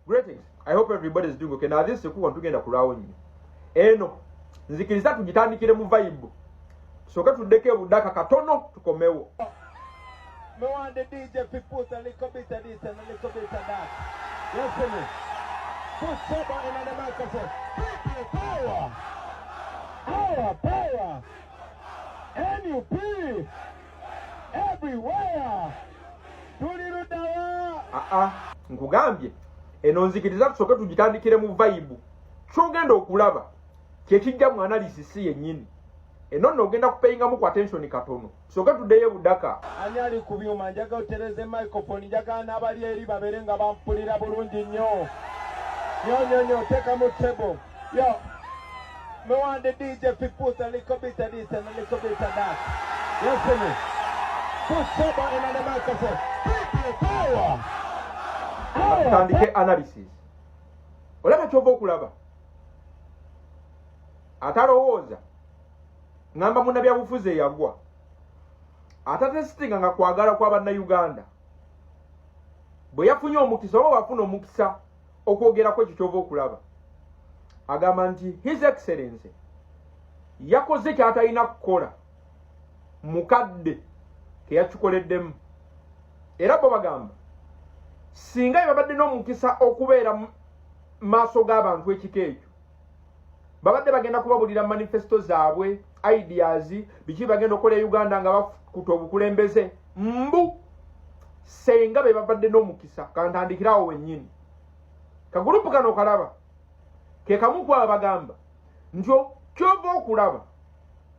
Greetings. I hope everybody is doing okay. Now this is cool tugenda kulawo nyo. Eno nzikiriza tugitandikire mu vibe. Soka tudeke budaka katono tukomewo. Me want the DJ to put a little bit of this and a little bit of that. Listen me. Put someone in the microphone. Power. Power, power. NUP. Everywhere. Tuliro dawa. Nkugambye. Eno nzikiriza tusoke tugitandikire mu vibe. Kyogenda okulaba kye kijja mu analysis yennyini. Eno nogenda kupeyinga mu attention katono. Soke tudeye budaka. Ani ali ku byuma njaga otereze microphone njaga n'abali eri babere nga bampulira bulungi nnyo. Nyo teka mu table. Yo. Me want the DJ to put a little bit of this and a little bit of that. Listen me. Put someone in the microphone. Power. Tandike analysis. Olaba kyova okulaba. Atalowooza. Ngamba munnabya bufuzi yagwa. Atatesitinga nga kwagala kwa bannayuganda. Bwe yafunye omukisa oba wafuna omukisa okwogerako ekyo kyova okulaba. Agamba nti His Excellency yakoze kyatalina kukola mukadde ke yakikoleddemu. Era bo bagamba singa babadde n'omukisa okubeera maaso g'abantu ekika ekyo babadde bagenda kubabulira manifesto zaabwe, ideas, biki bagenda okukola Uganda nga bakuta obukulembeze mbu senga be babadde n'omukisa kantandikirawo wennyini. Kagurupu kano kalaba ke kamu kwa bagamba njo kyova okulaba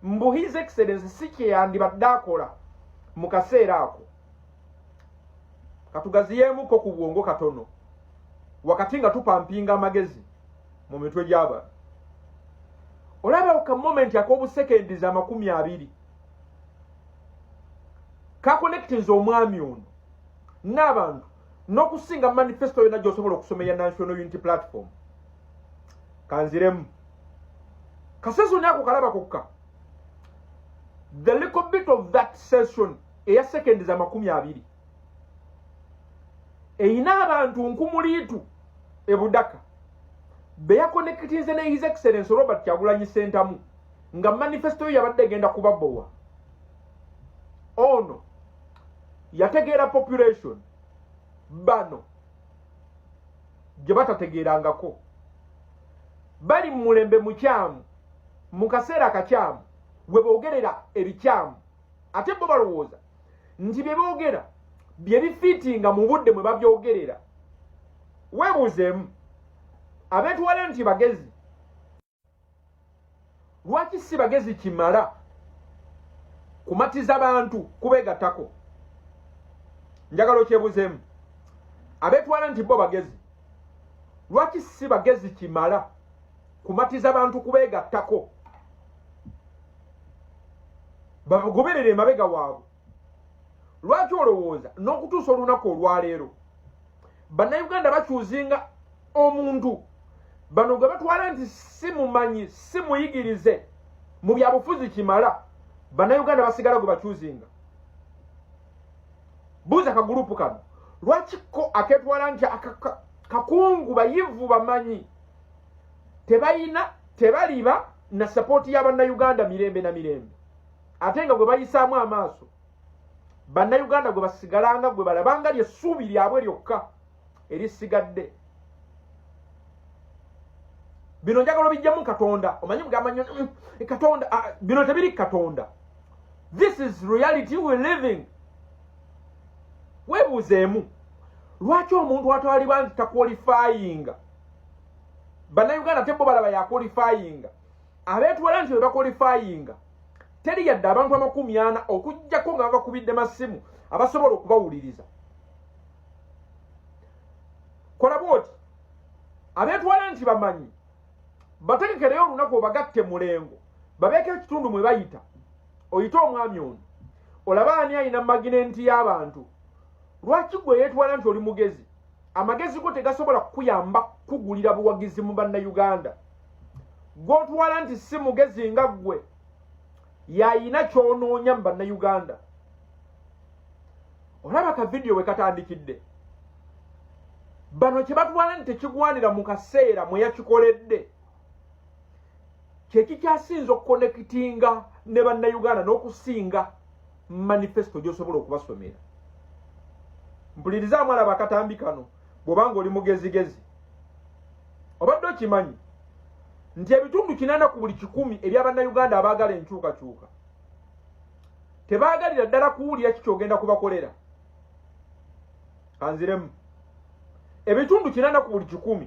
mbu His Excellency si kye yandibadde akola mu kaseera ako. Katugaziyemu ku bwongo katono wakati nga tupampinga amagezi mu mitwe gy'abantu. Olaba ka moment akobu seconds za 20 ka connectings omwami ono n'abantu n'okusinga manifesto yonna gy'osobola okusoma ya National Unity Platform. Kanziremu kasesoni ako kalaba kokka the little bit of that session eya seconds za 20 eyina abantu nkumuliitu ebudaka be yakonekitize ne His Excellency Robert Kyagulanyi Ssentamu nga manifesto yabadde genda kubabowa. Ono yategeera population bano gye batategeerangako bali mu mulembe mukyamu mu kaseera akakyamu we boogerera ebikyamu ate bo balowooza nti bye boogera bye bifiitinga mu budde mwe babyogerera. Weebuuzeemu abeetuwala nti bagezi lwaki si bagezi kimala kumatiza bantu kubeegattako? Njagala okyebuuzeemu abeetuwala nti bo bagezi lwaki si bagezi kimala kumatiza bantu kubeegattako bagoberere emabega waabwe? Lwaki olowooza n'okutuusa olunaku olwaleero bannayuganda bakyuzinga omuntu bano gwe batwala nti si mumanyi si muyigirize mu byabufuzi kimala bannayuganda basigala gwe bakyuzinga? Buuza kagurupu kano lwaki ko aketwala nti kakungu bayivu bamanyi tebaliba na sapoti y'abannayuganda mirembe na mirembe ate nga gwe bayisaamu amaaso bannayuganda gwe basigalanga gwe balabanga lyessuubi lyabwe lyokka erisigadde. Bino njagala bijjamu Katonda omanyi mugamanyo Katonda bino tebiri Katonda. This is reality we're living. Weebuuzeemu lwaki omuntu atwalibwa nti takwalifayinga bannayuganda tebo balaba yakwalifayinga abeetuwala nti we bakwalifayinga teri yadde abantu 40 okujjako nga bakubidde masimu abasobola okubawuliriza. Kola bwoti abeetuwala nti bamanyi bategekereyo olunaku obagatte mulengo babeeko ekitundu mwe bayita oyite omwami ono olaba ani alina maginenti y'abantu. Lwaki gwe yeetwala nti oli mugezi amagezi go tegasobola kukuyamba kugulira buwagizi mu bannayuganda? Gw'otwala nti si mugezi nga ggwe yayina kyonoonya mu bannayuganda. Olaba ka video we katandikidde bano kye batwala nti tekigwanira mu kaseera mwe yakikoledde kyekikyasinza okukonekitinga ne bannayuganda n'okusinga manifesto gy'osobola okubasomera. Mpulirizaamu alaba akatambi kano bw'obanga oli mugezigezi. Obadde okimanyi nti ebitundu 80 ku buli 100 eby'abannayuganda abaagala enkyukakyuka tebaagalira ddala kuwulira kikyogenda kubakolera. Kanziremu. Ebitundu 80 ku buli 100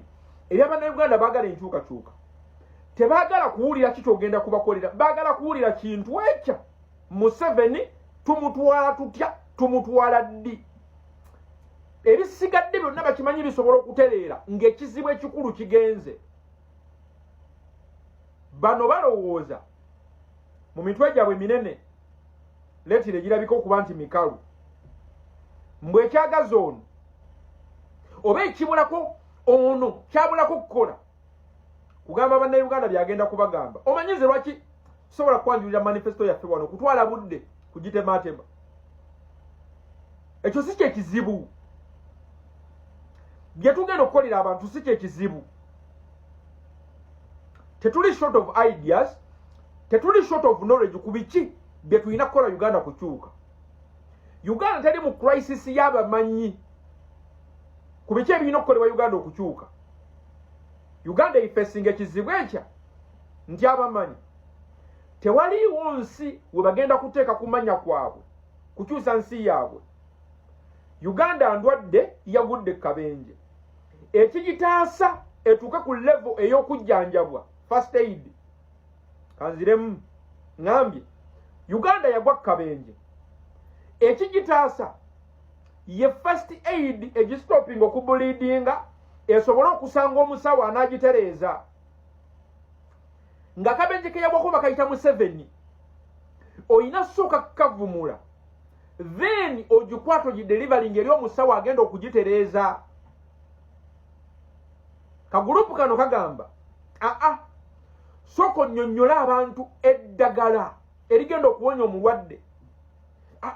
eby'abannayuganda abaagala enkyukakyuka tebaagala kuwulira kikyogenda kubakolera, baagala kuwulira kintu ekyo. Museveni tumutwala tutya, tumutwala ddi. Ebisigadde byonna bakimanyi bisobola okutereera ng'ekizibu ekikulu kigenze. Bano balowooza mu mitwe gyabwe minene leetire girabika okuba nti mikalu. Mbwe ekyagaza ono oba ekibulako ono kyabulako kukola kugamba bannayuganda byagenda kubagamba. Omanyize lwaki sobola kwanjulira manifesto yaffe wano kutwala budde kugitematema? Ekyo si kyekizibu. Bye tugenda okukolera abantu si kyekizibu. Tetuli short of ideas, tetuli short of knowledge ku biki bye tulina kukola Uganda kukyuka. Uganda teri mu crisis y'abamanyi ku biki ebirina okukolebwa Uganda okukyuka. Uganda ifesinga ekizibu ekya nti abamanyi tewaliiwo nsi we bagenda kuteeka kumanya kwabwe kukyusa nsi yaabwe. Uganda ndwadde yagudde kabenje. Ekigitaasa etuuke ku level ey'okujjanjabwa first aid. Kanziremu ngambye Uganda yagwa kabenje. Ekigitaasa ye first aid egistopping okubulidinga esobola okusanga omusawo anagitereeza. Nga kabenje ke yagwako bakayita Museveni oyina sooka kukavumula then ogikwata ogidelivering eri omusawo agenda okugitereeza. Kagurupu kano kagamba sooka onnyonnyola abantu eddagala erigenda okuwonya omulwadde.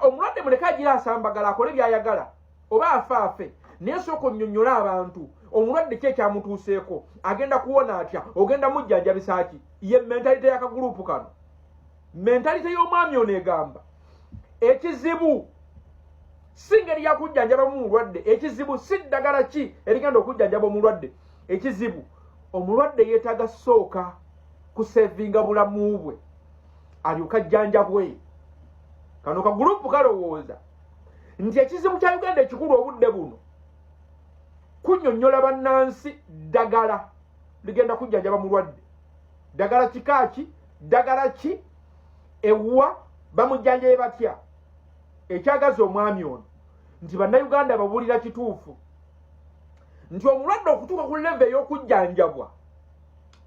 Omulwadde muleke agira asambagala akole byayagala oba afaafe, naye sooka onnyonnyola abantu omulwadde ki ekyamutuuseeko, agenda kuwona atya, ogenda mujjanjabisa ki. Ye mentalite y'akagurupu kano. Mentalite y'omwami ono egamba ekizibu si ngeri yakujjanjaba mu mulwadde, ekizibu si ddagala ki erigenda okujjanjaba omulwadde. Ekizibu omulwadde yeetaaga sooka kusevinga bulamu bwe alyoka jjanjabwe. Kano kagurupu kalowooza nti ekizibu kya Uganda ekikulu obudde buno kunnyonnyola bannansi ddagala ligenda kujjanjaba mulwadde. Ddagala kikaaki, ddagala ki, ewa bamujjanjaye batya. Ekyagaza omwami ono nti bannayuganda babuulira kituufu nti omulwadde okutuuka ku leve ey'okujjanjabwa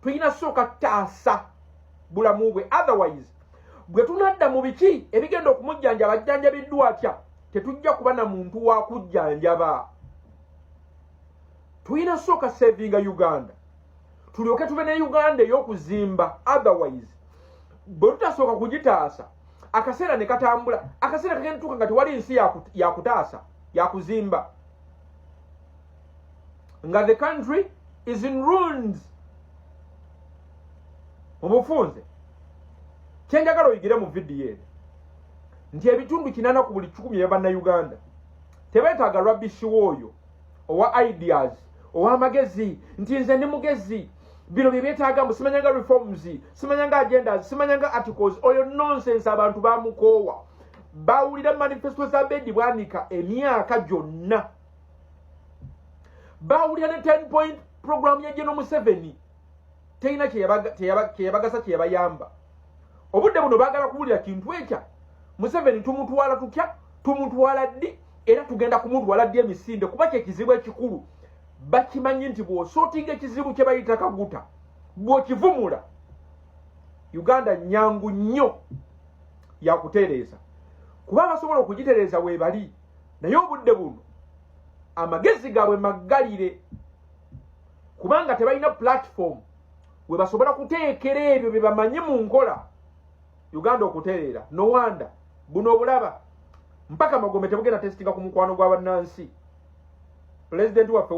tulina sooka taasa bulamu bwe. Otherwise bwe tunadda mu biki ebigenda okumujjanjaba ajjanjabiddwa atya tetujja kuba na muntu wa kujjanjaba. Tulina sooka savinga Uganda tulyoke tube ne Uganda ey'okuzimba. Otherwise bwe tutasooka kugitaasa akaseera ne katambula, akaseera kagenda tuuka nga tewali nsi yakutaasa yakuzimba, nga the country is in ruins. Obufunze kyenjagala oyigire mu vidiyo eno nti ebitundu 80 ku buli 100 y'abannayuganda tebeetaaga rubbishi w'oyo owa ideas ow'amagezi nti nze ndi mugezi bino bye byetaaga simanyanga reforms, simanyanga agendas, simanyanga articles. Oyo nonsense abantu bamukoowa. Bawulira manifesto za Bedi Bwanika emyaka gyonna. Bawulira ne 10-point program ya General Museveni teyina kyeyabagasa kyeyabayamba. Obudde buno baagala kuwulira kintu ekya Museveni tumutwala tutya, tumutwala ddi, era tugenda kumutwala ddi emisinde kuba kyekizibu ekikulu. Bakimanyi nti bw'osootinga ekizibu kye bayita kaguta bw'okivumula Uganda nyangu nnyo yakutereeza kuba basobola okugitereeza weebali, naye obudde buno amagezi gaabwe maggalire kubanga tebalina platform we basobola kuteekera ebyo bye bamanyi mu nkola Uganda okutereera. No wonder buno obulaba mpaka Magome tebugenda testinga ku mukwano gw'abannansi. President waffe